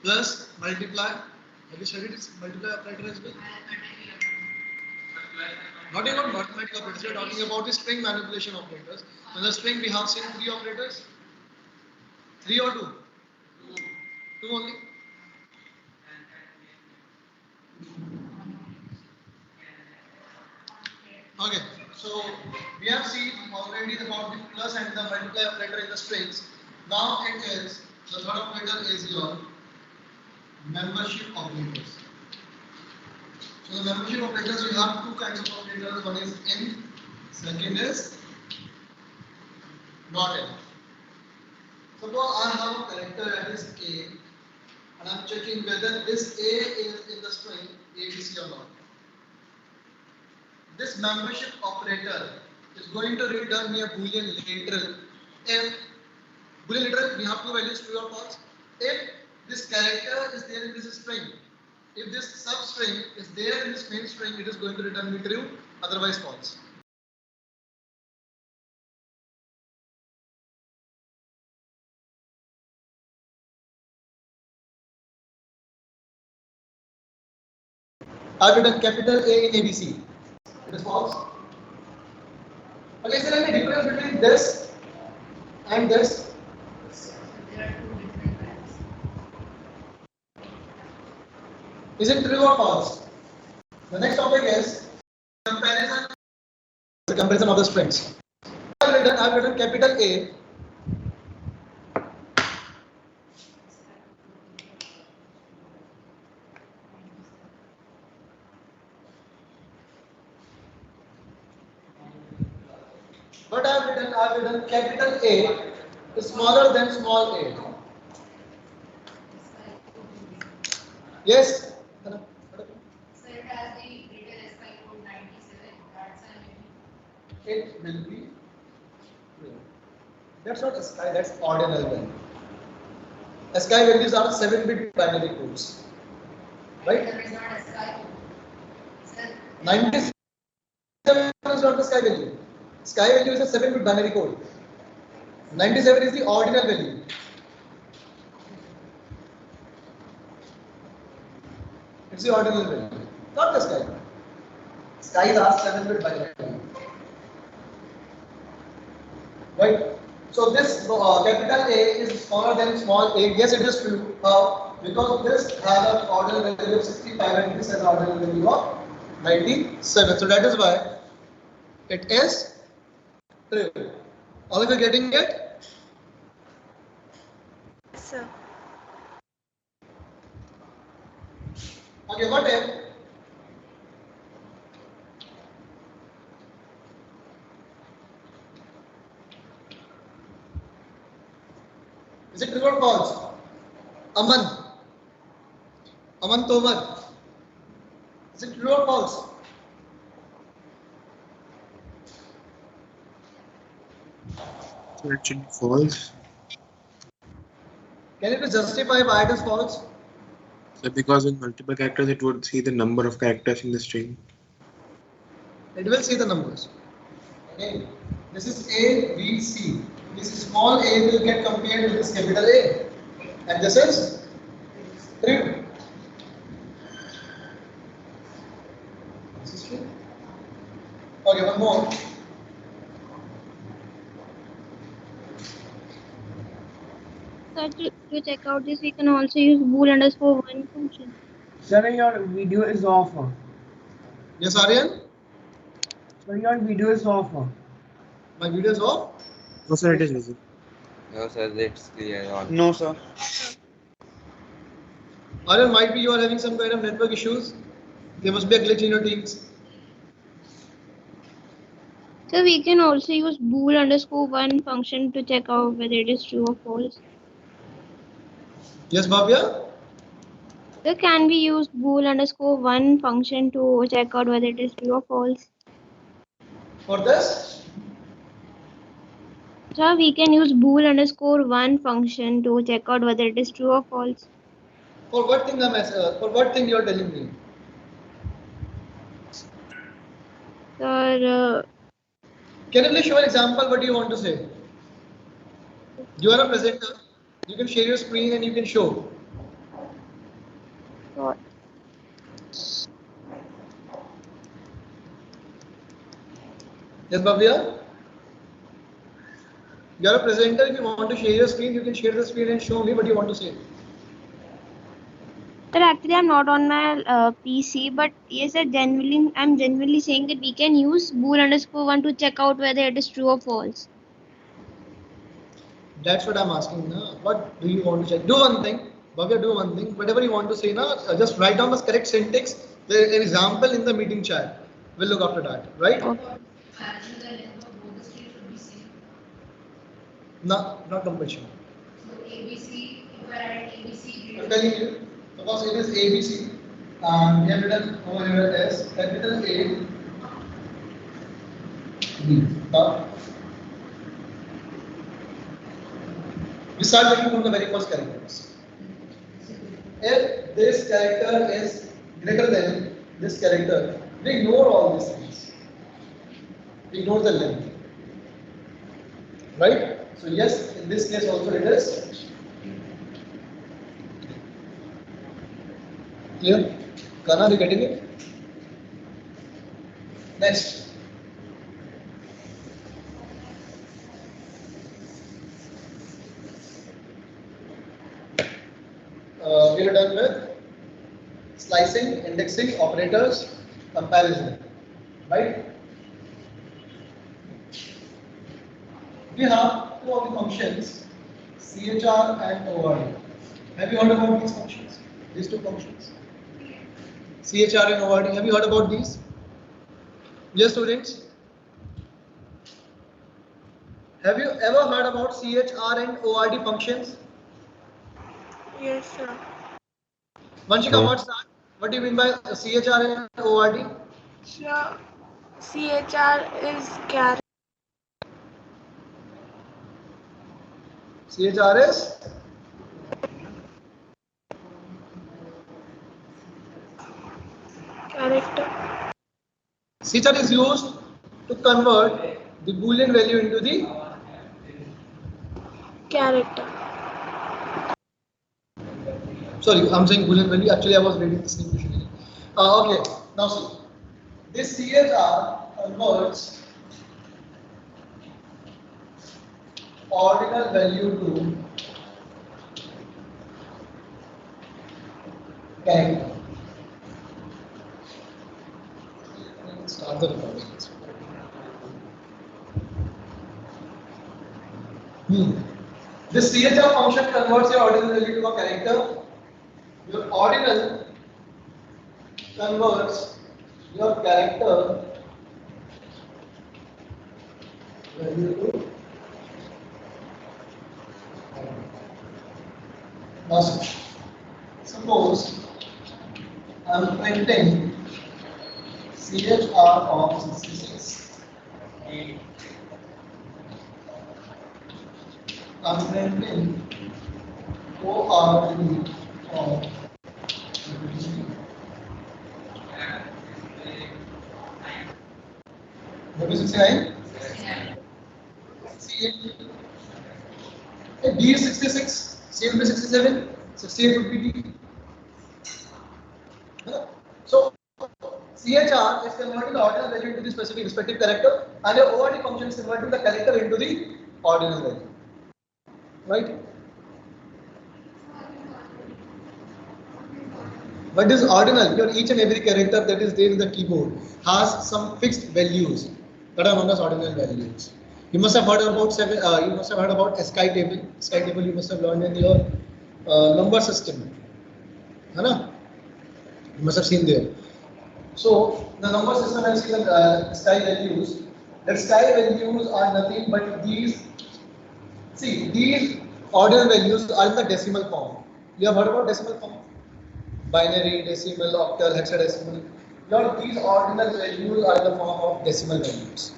plus multiply. Have you studied this multiply operator as well? Not even mathematical operators. We are talking about the string manipulation operators. In the string, we have seen three operators. Three or two? Two only. Okay, so we have seen already about the plus and the multiply operator in the strings. Now it is the third operator is your membership operators. So the membership operators, we have two kinds of operators. One is in, second is not in. Suppose I have a character that is A, and I am checking whether this A is in the string ABC or not. This membership operator is going to return me a boolean literal. If boolean literal, we have two values, true or false. If this character is there in this string, if this substring is there in this main string, it is going to return me true, otherwise false. I've written capital A in ABC. It is false. Okay, is there any difference between this and this? There are two different kinds. Is it true or false? The next topic is comparison. The comparison of the strings. I've written capital A. What I've written capital A is smaller than small a. Yes? So it has the written SI code 97. That's an It will be true. That's not ASCII, that's ordinal value. ASCII values are 7-bit binary codes. Right? It is not SI code. It's a 97 is not the ASCII value. ASCII value is a 7-bit binary code. 97 is the ordinal value. It's the ordinal value, not the ASCII. ASCII are 7-bit binary. Right? So this capital A is smaller than small a. Yes, it is true. How? Because this has an ordinal value of 65 and this has an ordinal value of 97. So that is why it is true. All of you getting it? Sir. Okay, what if? Is it true or false? Aman. Aman Tomar. Is it true or false? So it should be false. Can you justify why it is false? So because in multiple characters, it would see the number of characters in the string. It will see the numbers. Okay. This is A, B, C. This small a will get compared with this capital A. And this is true. This is true. Okay, one more. So to check out this, we can also use bool underscore one function. Sir, your video is off. Yes, Aryan? Sir, your video is off. My video is off? No, sir, it is visible. No, sir, it's clear on. No, sir. Aryan, might be you are having some kind of network issues. There must be a glitch in your Teams. So we can also use bool underscore one function to check out whether it is true or false. Yes, Bhavya? So can we use bool underscore one function to check out whether it is true or false? For this? So we can use bool underscore one function to check out whether it is true or false. For what thing for what thing you are telling me? Sir, Can you please show an example what you want to say? You are a presenter. You can share your screen and you can show. Yes, Bhavya? You are a presenter. If you want to share your screen, you can share the screen and show me what you want to say. Sir, actually, I'm not on my PC, but yes, sir, I'm genuinely saying that we can use bool_1 to check out whether it is true or false. That's what I'm asking. Na? What do you want to check? Do one thing. Bhavya, do one thing. Whatever you want to say, na, just write down the correct syntax. The example in the meeting chat. We'll look after that. Right? Okay. Managing the length of both the streets should be same. No, not compulsion. So ABC, if I write ABC I'm greater telling you, suppose it is ABC, and we have written over here as capital A, B. Now, we start looking from the very first characters. If this character is greater than this character, we ignore all these things. We ignore the length. Right? So yes, in this case also it is clear. Kana, are you getting it? Next. We are done with slicing, indexing, operators, comparison. Right? We have two of the functions, CHR and ORD. Have you heard about these functions? These two functions? CHR and ORD. Have you heard about these? Yes, students? Have you ever heard about CHR and ORD functions? Yes, sir. Vanshika, No. what's that? What do you mean by CHR and ORD? Sure. CHR is character. CHR is CHR is used to convert the Boolean value into the Character. sorry, I'm saying Boolean value. Actually, I was reading the same question. Okay, now see. This CHR converts ordinal value to character. Start the recording. This CHR function converts your ordinal value to a character. Your ordinal converts your character value to now suppose I am printing CHR of 66. I am printing ORD of 69. D is 66, C will be 67, 68 would be D. So CHR is converting the ordinal value into the specific respective character, and your ORD function is converting the character into the ordinal value. Right? What is ordinal? Your each and every character that is there in the keyboard has some fixed values that are known as ordinal values. You must have heard about ASCII table. ASCII table you must have learned in your number system. Hai? You must have seen there. So the number system has seen the ASCII values. The ASCII values are nothing but these. See, these ordinal values are in the decimal form. You have heard about decimal form? Binary, decimal, octal, hexadecimal. These ordinal values are in the form of decimal values.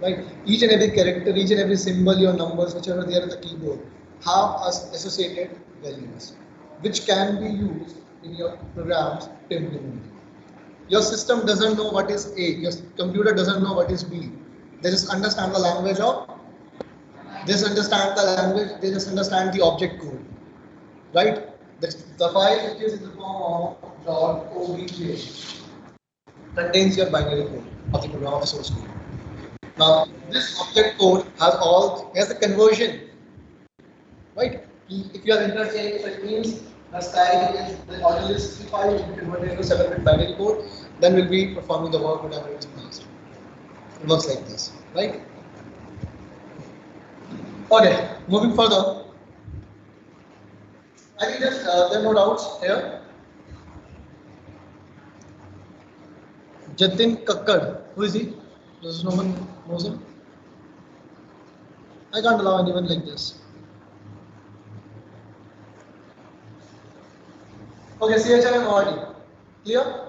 Right? Each and every character, each and every symbol, your numbers, which are there in the keyboard, have associated values, which can be used in your programs to implement. Your system doesn't know what is A, your computer doesn't know what is B. They just understand the language of, they just understand the object code. Right? The file which is in the form of .obj contains your binary code of the program of the source code. Now, this object code has the conversion, right? If you are entered A, so it means the stack is the order list file will be converted into 7-bit binary code, then we'll be performing the work whatever is next. It works like this, right? Okay, moving further. I think there are no doubts here. Jatin Kakkad, who is he? Does no one knows him? I can't allow anyone like this. Okay, CHR and ORD. Clear?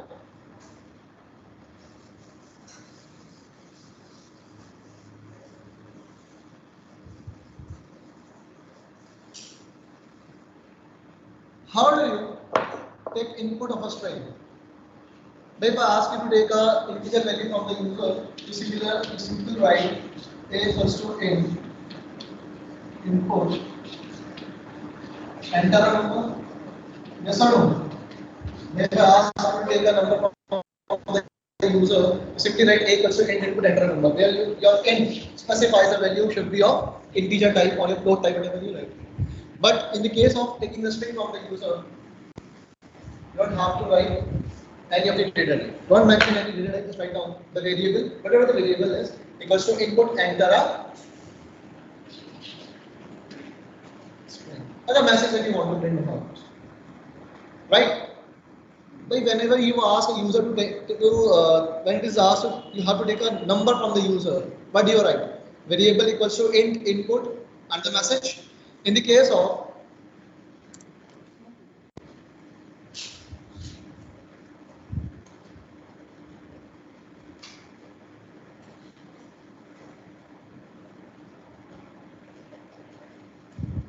How do you take input of a string? If I ask you to take a integer value from the user, you simply write a equals to int input, enter a number. Yes or no? If I ask you to take a number from the user, you simply write a equals to int input, enter a number. Where your int specifies the value should be of integer type or a float type, whatever you write. But in the case of taking the string from the user, you don't have to write any of the data type. Don't mention any data type, just write down the variable, whatever the variable is, equals to input enter a string. Or a message that you want to print out. Right? But whenever you ask a user to take when it is asked, you have to take a number from the user. What do you write? Variable equals to int input and the message. In the case of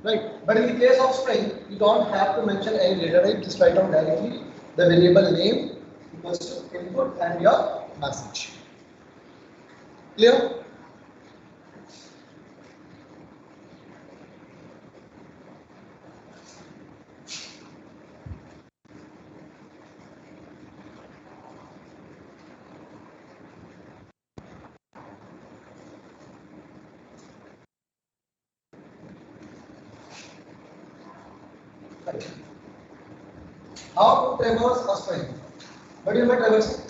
right, but in the case of string, you don't have to mention any data type, just write down directly the variable name equals to input and your message. Clear? How to traverse a string? What do you mean by traversing?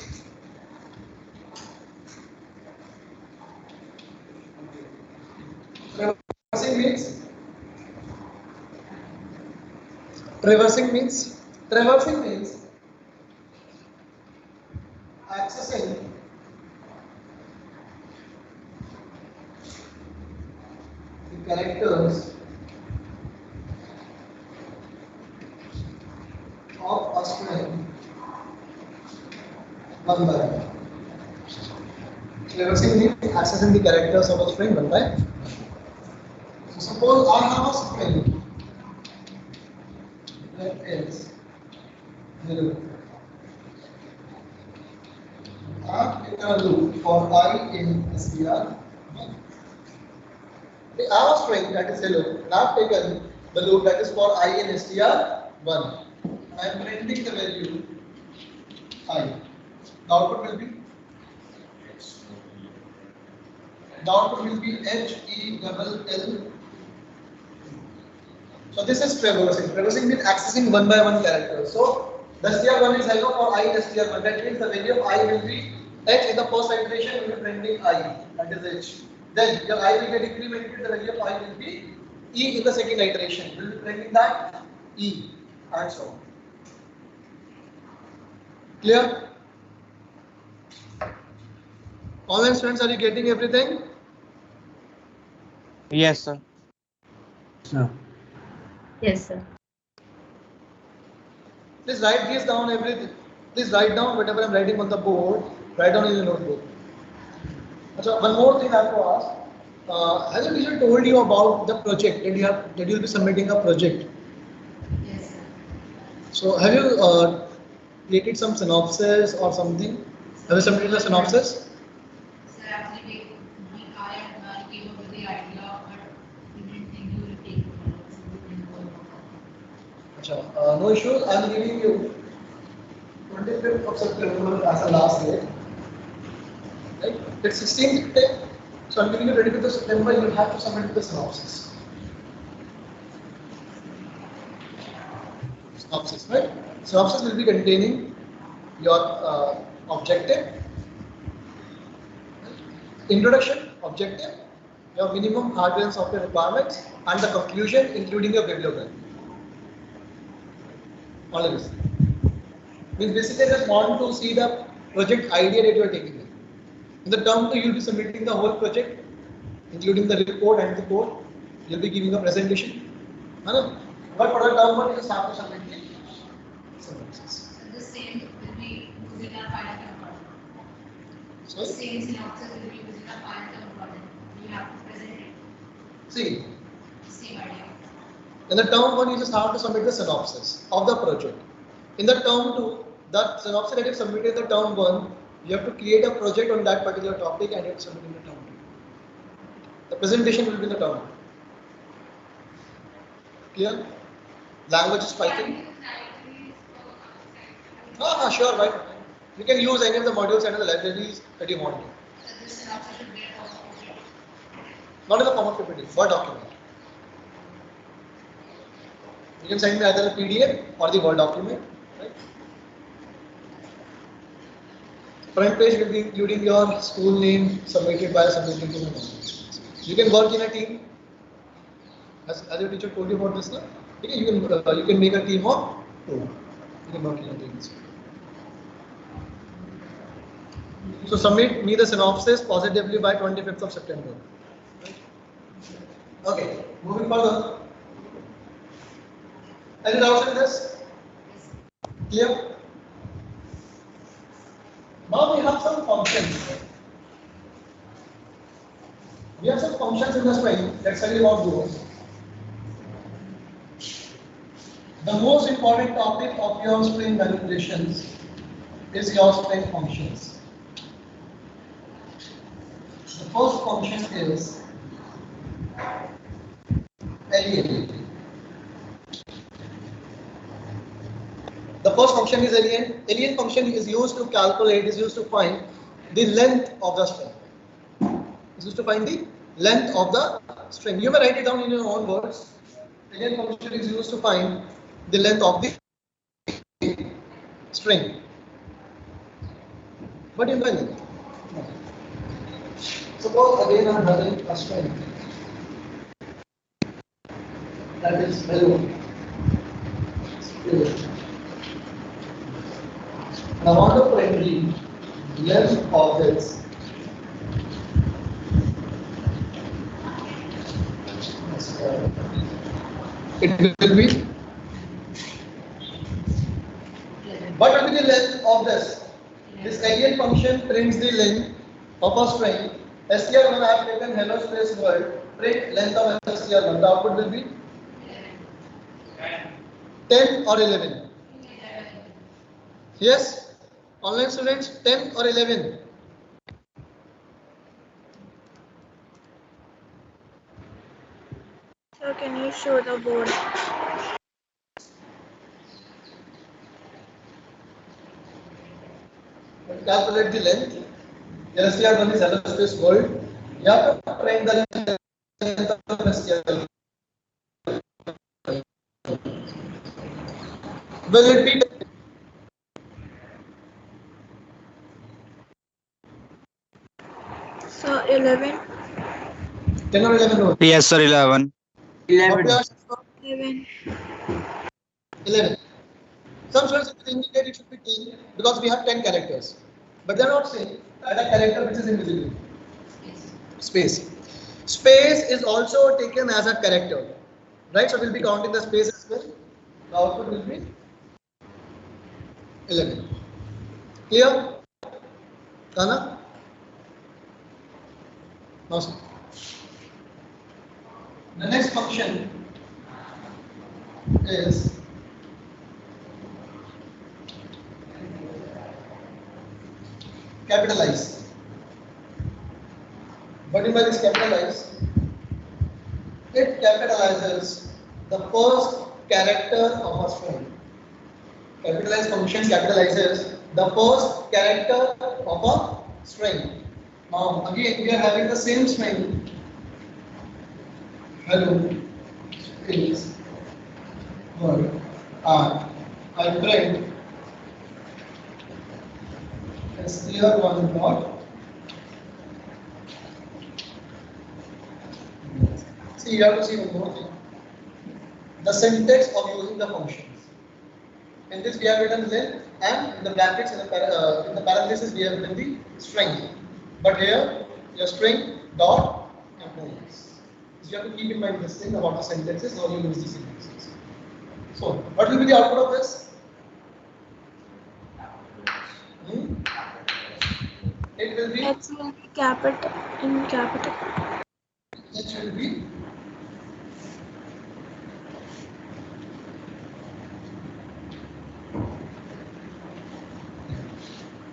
Traversing means traversing means accessing the characters of a string one by one. Traversing means accessing the characters of a string one by one. So suppose I have a string that is 0. I have taken a loop for I in str1. I have a string that is 0 and I have taken the loop that is for I in str1. I am printing the value I. The output will be H E double L. So this is traversing. Traversing means accessing one by one character. So the str1 is hello for I in str1. That means the value of I will be H in the first iteration will be printing I. That is H. Then your I will get incremented. The value of I will be E in the second iteration. Will be printing that E and so on. Clear? Comments, friends, are you getting everything? Yes, sir. No. Yes, sir. Please write this down everything. Please write down whatever I'm writing on the board. Write down in your notebook. So one more thing I have to ask. Has the teacher told you about the project that you'll be submitting a project? Yes, sir. So have you created some synopsis or something? Have you submitted a synopsis? Sir, actually, I came up with the idea, but we didn't think you will take it. So we didn't go about that. No issues. I'm giving you 25th of September as a last date. Right? It's 16th day. So I'm giving you 25th of September, you have to submit the synopsis. Synopsis, right? Synopsis will be containing your objective, introduction, objective, your minimum hardware and software requirements, and the conclusion, including your bibliography. All of this. Means basically, I just want to see the project idea that you are taking in. In the term 2, you will be submitting the whole project, including the report and the code. You will be giving a presentation. But for the term 1, you just have to submit the synopsis. So the same will be using our final term project. So, The same synopsis will be using our final term project. You have to present it. see, Same idea. in the term 1, you just have to submit the synopsis of the project. In the term 2, that synopsis that you submitted in the term 1, you have to create a project on that particular topic and you have to submit in the term 2. The presentation will be in the term 2. Clear? Language is Python. Sure, right. You can use any of the modules and the libraries that you want to. So this synopsis should be a form of PPT. Not in the form of PPT, Word document. You can send me either a PDF or the Word document. Right? Front page will be including your school name submitted by submitting to the module. You can work in a team. As your teacher told you about this, now you can make a team of 2. You can work in a team. So submit me the synopsis positively by 25th of September. Okay, moving further. Any doubts in this? Clear? Now we have some functions. We have some functions in the string. Let's study about those. The most important topic of your string manipulations is your string functions. The first function is alien. The first function is alien. Alien function is used to calculate, is used to find the length of the string. Is used to find the length of the string. You may write it down in your own words. Alien function is used to find the length of the string. But in the suppose again I am having a string that is hello. And I want to find the length of this. It will be. What will be the length of this? This alien function prints the length of a string. str1 I have taken hello space world. Print length of str1. The output will be 10 or 11. Yes? Online students, 10 or 11? So can you show the board? Calculate the length. str1 is hello space world. You have to print the length of str1. Will it be? So 11. 10 or 11? No. Yes, sir, 11. 11. 11. Some students indicate it should be 10 because we have 10 characters. But they are not saying that a character which is invisible. Space. Space is also taken as a character. Right? So we'll be counting the space as well. The output will be 11. Clear? Kana? No, sir. The next function is capitalize. What do you mean by this capitalize? It capitalizes the first character of a string. Capitalize function capitalizes the first character of a string. Now again we are having the same string. Hello is word I print str1 dot. See, you have to see one more thing. The syntax of using the functions. In this we have written len, and in the brackets in the parenthesis we have written the string. But here your string dot components. So you have to keep in mind this thing about the syntaxes, how you use the syntaxes. So what will be the output of this? It will be H will be capital in capital. H will be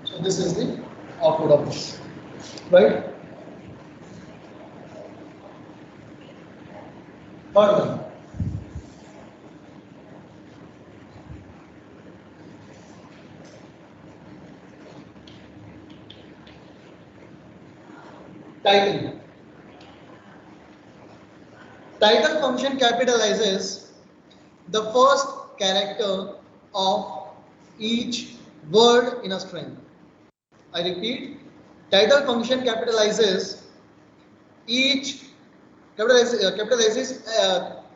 so this is the output of this, right? Third one. Title. Title function capitalizes the first character of each word in a string. I repeat, title function capitalizes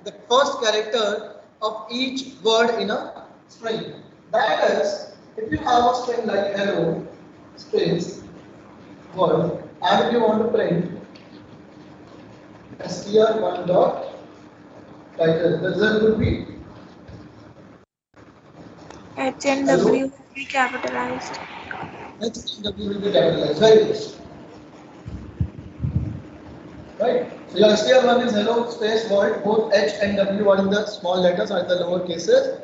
the first character of each word in a string. That is, if you have a string like hello, space, word, and if you want to print str1 dot title, the result would be H and W will be capitalized. H and W will be capitalized. Very good. Right? So your str1 is hello space word, both H and W are in the small letters or in the lower cases.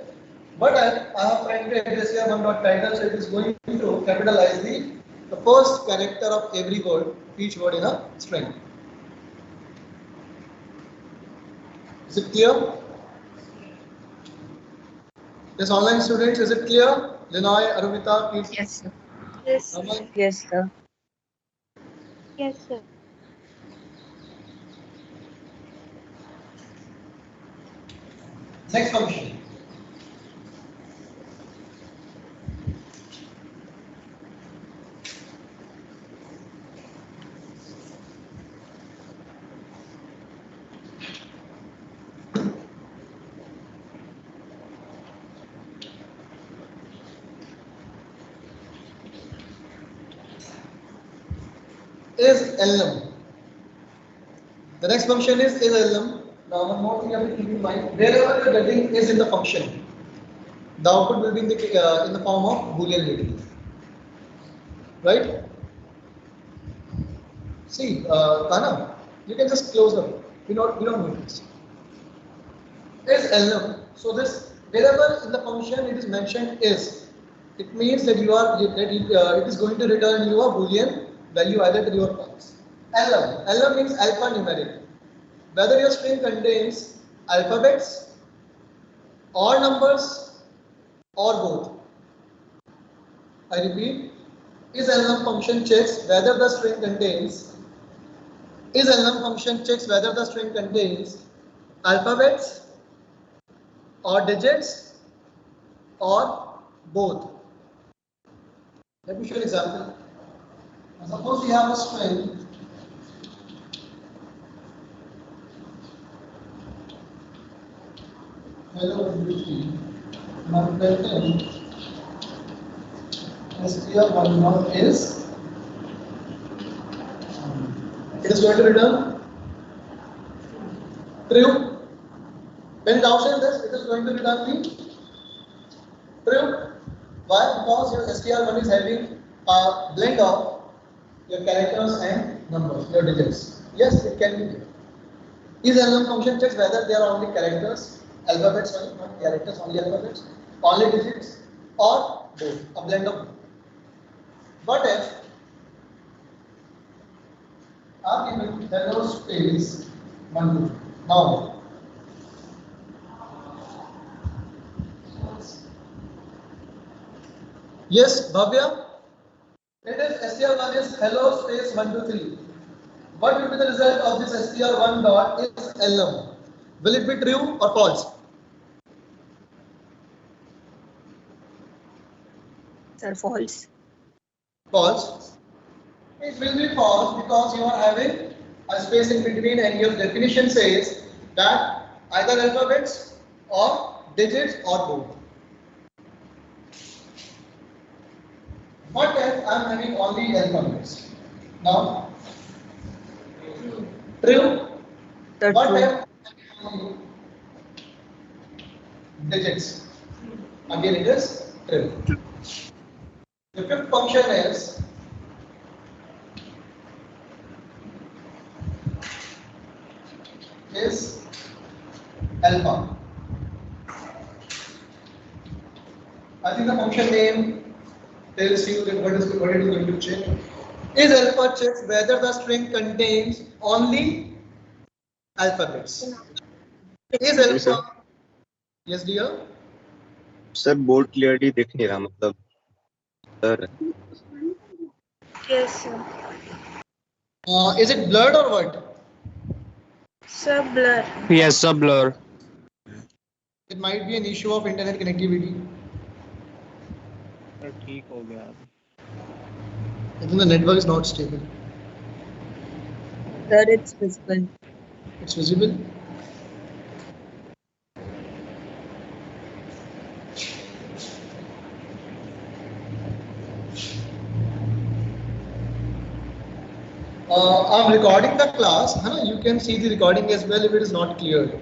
But I have printed str1 dot title, so it is going to capitalize the first character of every word, each word in a string. Is it clear? Yes, online students, is it clear? Linoy, Arumita, please. Yes, sir. Yes. Aman? Yes, sir. Yes, sir. Next function. Is elem. The next function is elem. Now one more thing you have to keep in mind. Wherever you are getting is in the function, the output will be in the form of Boolean return. Right? See, Kana, you can just close the. We don't need this. Is elem. So this wherever in the function it is mentioned is, it means that it is going to return you a Boolean value either true or false. Elem. Elem means alphanumeric. Whether your string contains alphabets or numbers or both. I repeat, is elem function checks whether the string contains alphabets or digits or both. Let me show you an example. Suppose we have a string hello everything. My pattern str1 dot is it is going to return true. When it outside this, it is going to return the true. Why? Because your str1 is having a blend of your characters and numbers, your digits. Yes, it can be there. Is elem function checks whether they are only characters, alphabets, sorry, not characters, only alphabets, only digits, or both, a blend of both. But if are given hello space 1 2 now yes Bhavya, it is str1 is hello space 1 2 3. What will be the result of this str1 dot is hello? Will it be true or false? Sir, false. False. It will be false because you are having a space in between, and your definition says that either alphabets or digits or both. What if I am having only alphabets? Now, true. The What true. if I am having only digits? Again, it is true. The fifth function is alpha. I think the function name tells you that what it is going to check. Is alpha checks whether the string contains only alphabets. Is जी sir alpha? Yes, dear. Sir board clearly दिख नहीं रहा मतलब sir Yes, sir. Is it blurred or what? Sir, blur. Yes, sir, blur. It might be an issue of internet connectivity. ठीक हो गया. I think the network is not stable. Sir, it's visible. It's visible. I'm recording the class. You can see the recording as well if it is not clear.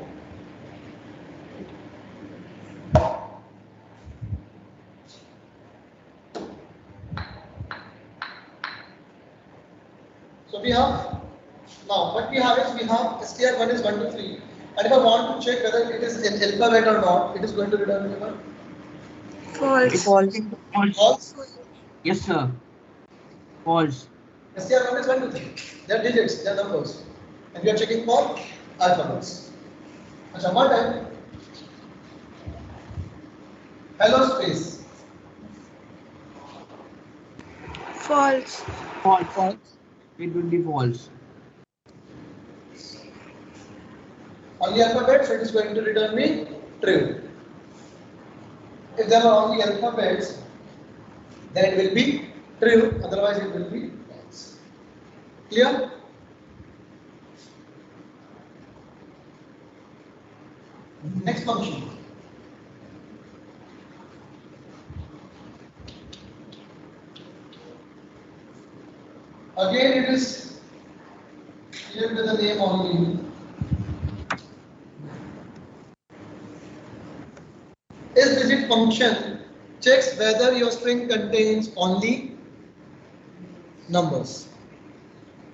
So we have now what we have is we have str1 is 1 2 3, and if I want to check whether it is an alphabet or not, it is going to return me what? False. False. Yes, sir. False. str1 is 1 2 3. They are digits, they are numbers, and we are checking for alphabets. Acha, what time? Hello space. False. False. It will be false. Only alphabets, it is going to return me true. If there are only alphabets, then it will be true, otherwise it will be false. Clear? Next function. Again, it is here with the name only. Is digit function checks whether your string contains only numbers.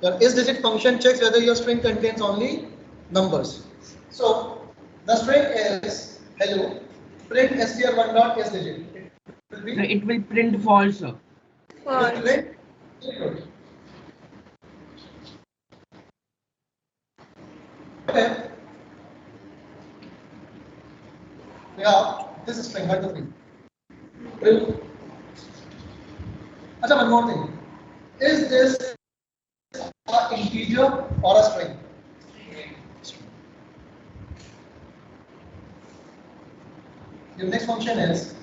The is digit function checks whether your string contains only numbers. So the string is hello. Print str1 dot is digit. It will print false, sir. False. Print. Good. Okay. We have this string, what the thing? True. Achha, one more thing. Is this an integer or a string? The next function is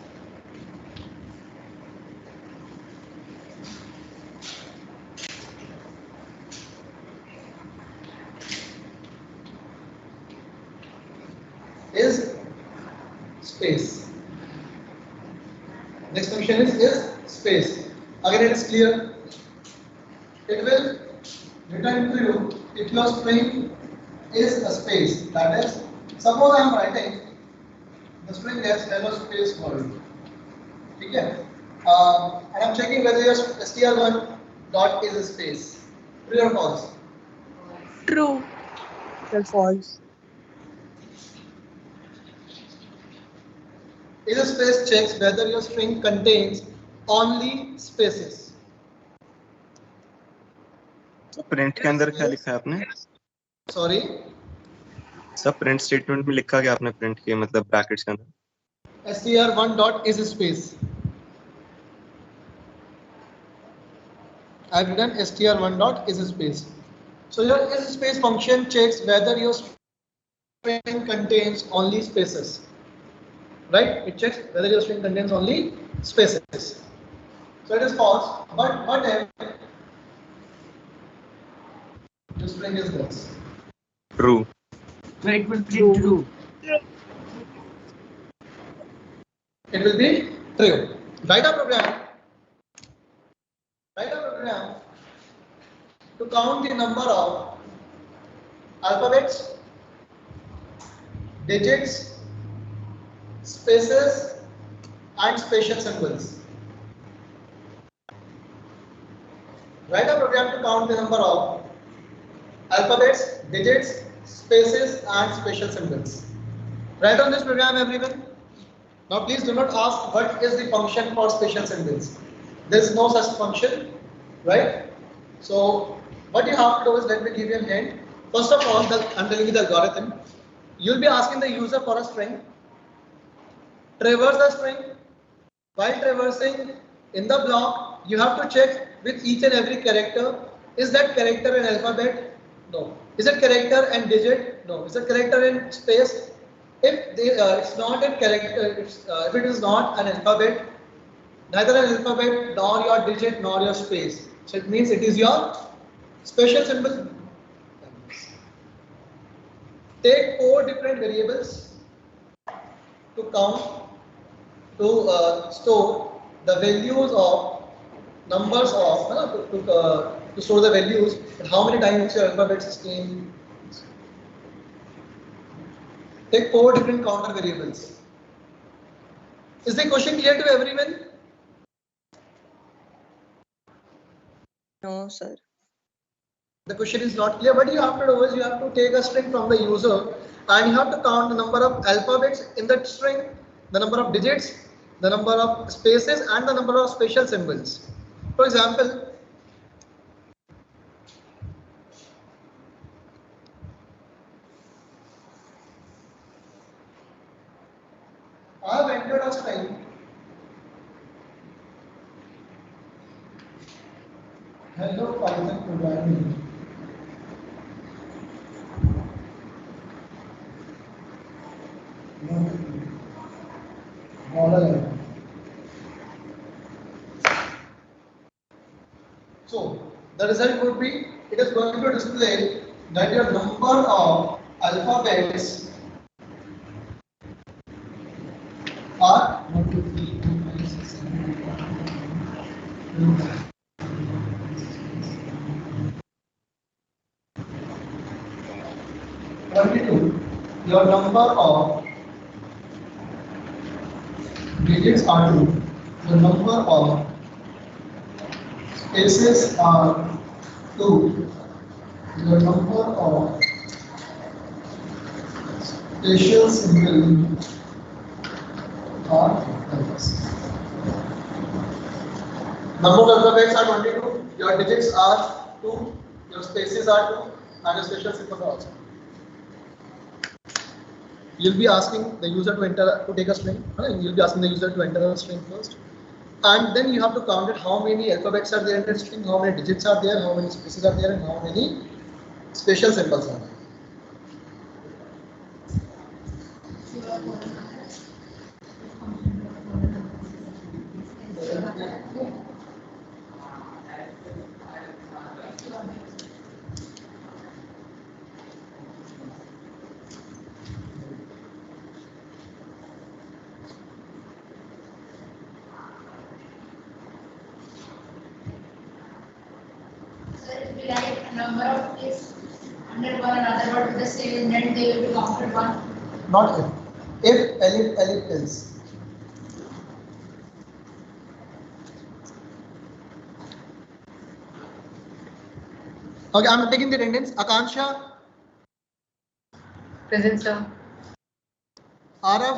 space. Next function is space. Again, it is clear. It will return to you if your string is a space. That is, suppose I am writing the string as hello space world. Okay? And I am checking whether your str1 dot is a space. True or false? True. Sir, false. Is a space checks whether your string contains only spaces. तो print के अंदर क्या लिखा है आपने? Sorry. सब print statement में लिखा क्या आपने प्रिंट के मतलब ब्रैकेट्स के अंदर? str1 dot is a space. I've written str1 dot is space. So your is space function checks whether your string contains only spaces. Right? It checks whether your string contains only spaces. So it is false. But what if the string is this? True. So it will print true. It will be true. Write a program. Write a program to count the number of alphabets, digits, spaces, and special symbols. Write a program to count the number of alphabets, digits, spaces, and special symbols. Write on this program, everyone. Now, please do not ask what is the function for special symbols. There is no such function, right? So, what you have to do is, let me give you a hint. First of all, I'm telling you the algorithm. You'll be asking the user for a string. Traverse the string. While traversing in the block, you have to check with each and every character. Is that character an alphabet? No. Is it character and digit? No. Is it character in space? If it's not a character, if it is not an alphabet, neither an alphabet nor your digit nor your space. So it means it is your special symbol. Take 4 different variables to count, to store the values of numbers of to store the values and how many times your alphabets came. Take 4 different counter variables. Is the question clear to everyone? No, sir. The question is not clear. What you have to do is you have to take a string from the user and you have to count the number of alphabets in that string, the number of digits, the number of spaces, and the number of special symbols. For example, I have entered a string hello Python programming. So the result would be, it is going to display that your number of alphabets are 1, 2, 3, 4, 5, 6, 7, 8, 22. Your number of digits are 2. The number of spaces are 2. The number of special symbols are 10. Number of alphabets are 22. Your digits are 2. Your spaces are 2. And your special symbols are also. You'll be asking the user to take a string. You'll be asking the user to enter a string first. And then you have to count it how many alphabets are there in that string, how many digits are there, how many spaces are there, and how many special symbols are there. Like a number of is under one another, but the same, then they will be counted one. Not if. If, elif is. Okay, I'm taking the attendance. Akansha. Present, sir. Arav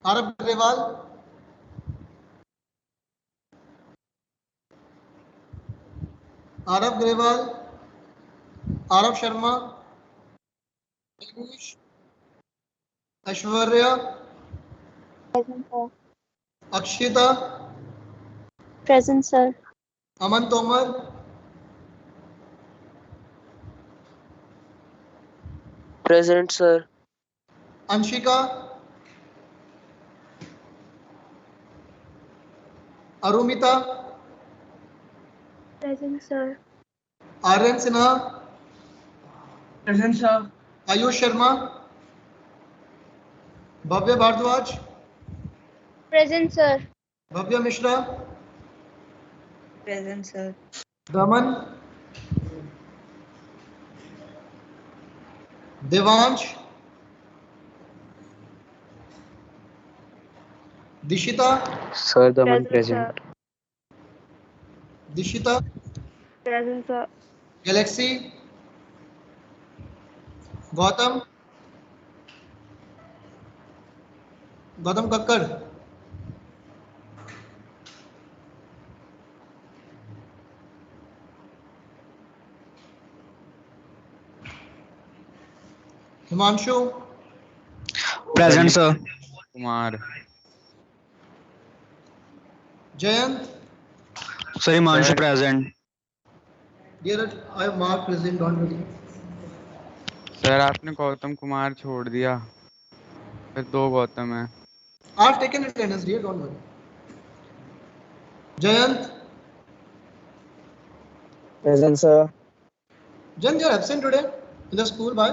Grewal. Arav Grewal. Arav Sharma. Ayush. Ashwarya. Present, sir. Akshita. Present, sir. Aman Tomar, Present, sir. Anshika, Arumita, Present, sir. Aryan Sinha, Present, sir. Ayush Sharma, Bhavya Bhardwaj, Present, sir. Bhavya Mishra, Present, sir. Daman, Devansh, Dishita, Sir, Daman Present, present. Dishita, Present, sir. Galaxy, Gautam, Gautam Kakkar, Himanshu, Present, sir. Kumar. Jayant. Sir, Himanshu Sir. present. Dear, I have marked present, don't worry. Sir आपने गौतम कुमार छोड़ दिया, फिर 2 गौतम है। I have taken attendance, dear, don't worry. Jayant, Present, sir. Jayant, you are absent today in the school. Why?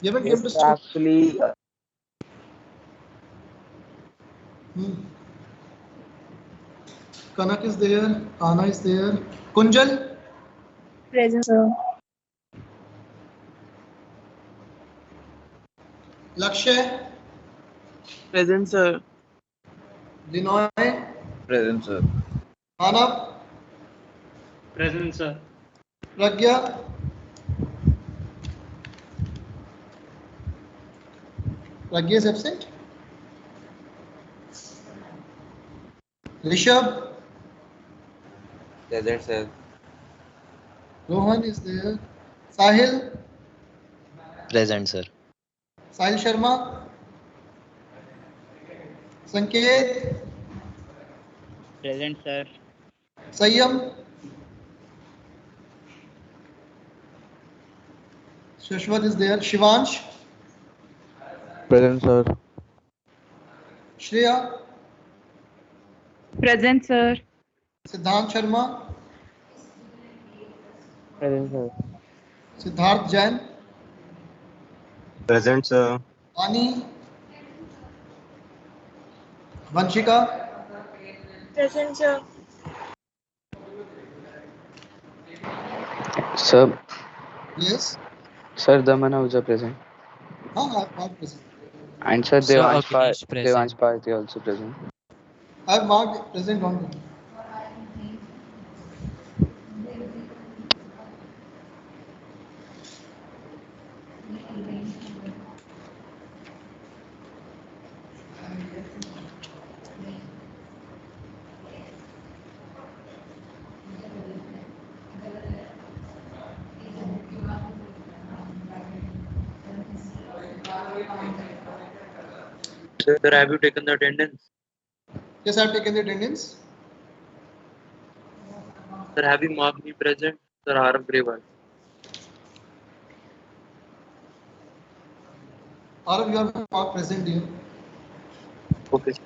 You haven't came to Yes, school. actually, Kanak is there, Ana is there. Kunjal, Present, sir. Lakshay, Present, sir. Linoy, Present sir. Manav, Present, sir. Pragya, Pragya is absent. Rishabh, Present sir. Rohan is there. Sahil, Present, sir. Sahil Sharma, Sanket, Present, sir. Sayyam, Shashwat is there. Shivansh, Present sir. Shreya, Present, sir. Siddhant Sharma, present, sir. Siddharth Jain, Present, sir. Ani, Vanshika, Present, sir. Sir, yes. Sir, Daman Ahuja present. I have marked present. And sir, Sir, Devansh Agnish present. Devansh Bharti also present. I have marked present only. Sir, have you taken the attendance? Yes, I have taken the attendance. Sir, have you marked me present? Sir, Arav Grewal. All of you have marked present here. Okay, sir.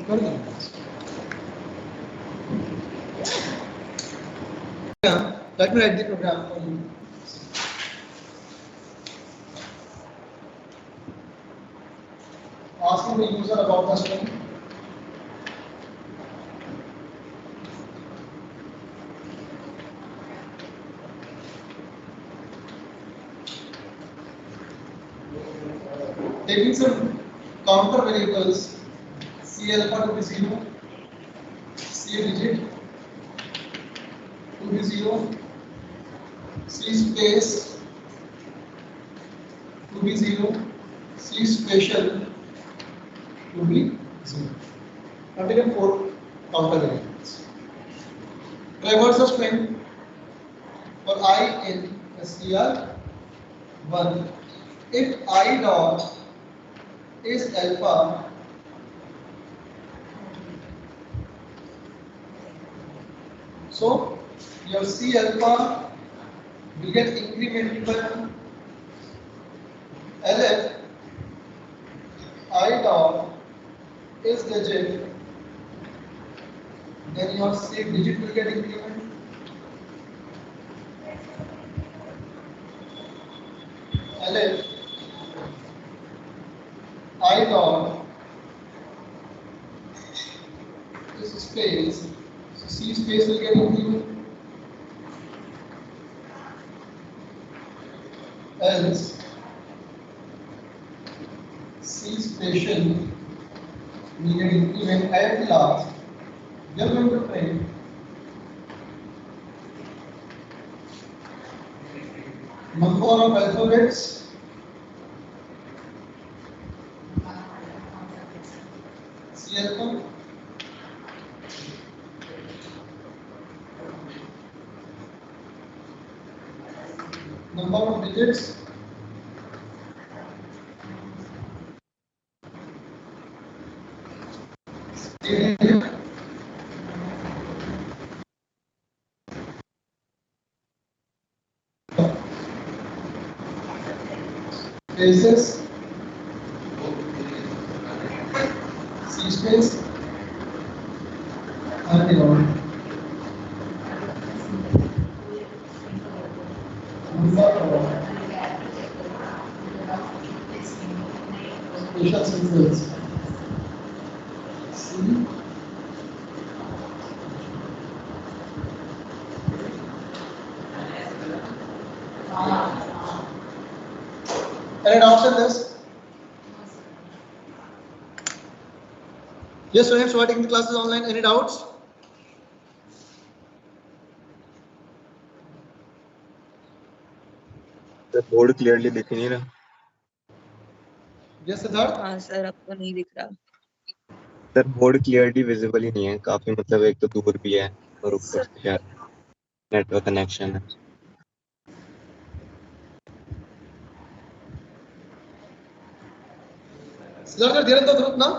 कर दो. Yeah, let me write the program for you. Asking the user about the string. Taking some counter variables, C alpha to be 0, C digit to be 0, C space to be 0, C special to be 0. Now taken 4 counter variables. Traverse the string for I in str 1 if I dot is alpha, so your C alpha will get incremented by LF I dot is digit, then your C digit will get incremented. LF I dot is space, so C space will get incremented. Else C spatial will get increment at last. We are going to print number of alphabets C alpha number of digits spaces C space and beyond. Number of spatial symbols C any doubts in this? Yes, students who are taking the classes online, any doubts? Sir board clearly दिख नहीं रहा. Yes, Siddharth? हाँ sir अब तो नहीं दिख रहा. Sir board clearly visible ही नहीं है, काफी मतलब एक तो दूर भी है और ऊपर से क्या नेटवर्क कनेक्शन है. Siddharth, they're in the group now?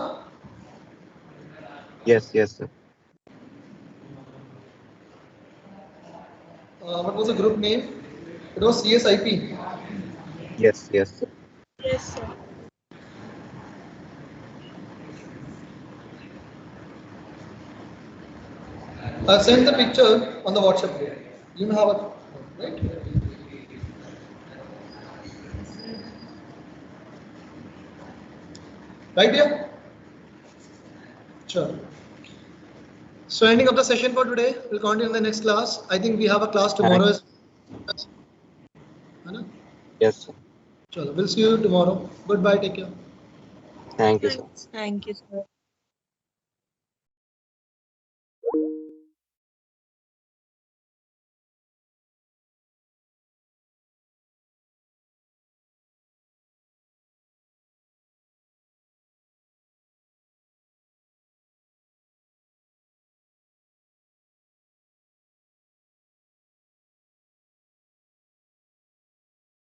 Yes, yes sir. What was the group name? It was CSIP. Yes, yes sir. Yes sir. Send the picture on the WhatsApp group. You know how it, right? Right here? Sure. So ending of the session for today. We'll continue in the next class. I think we have a class tomorrow. Yes sir. Chalo, we'll see you tomorrow. Goodbye. Take care. Thank you sir. Thank you sir.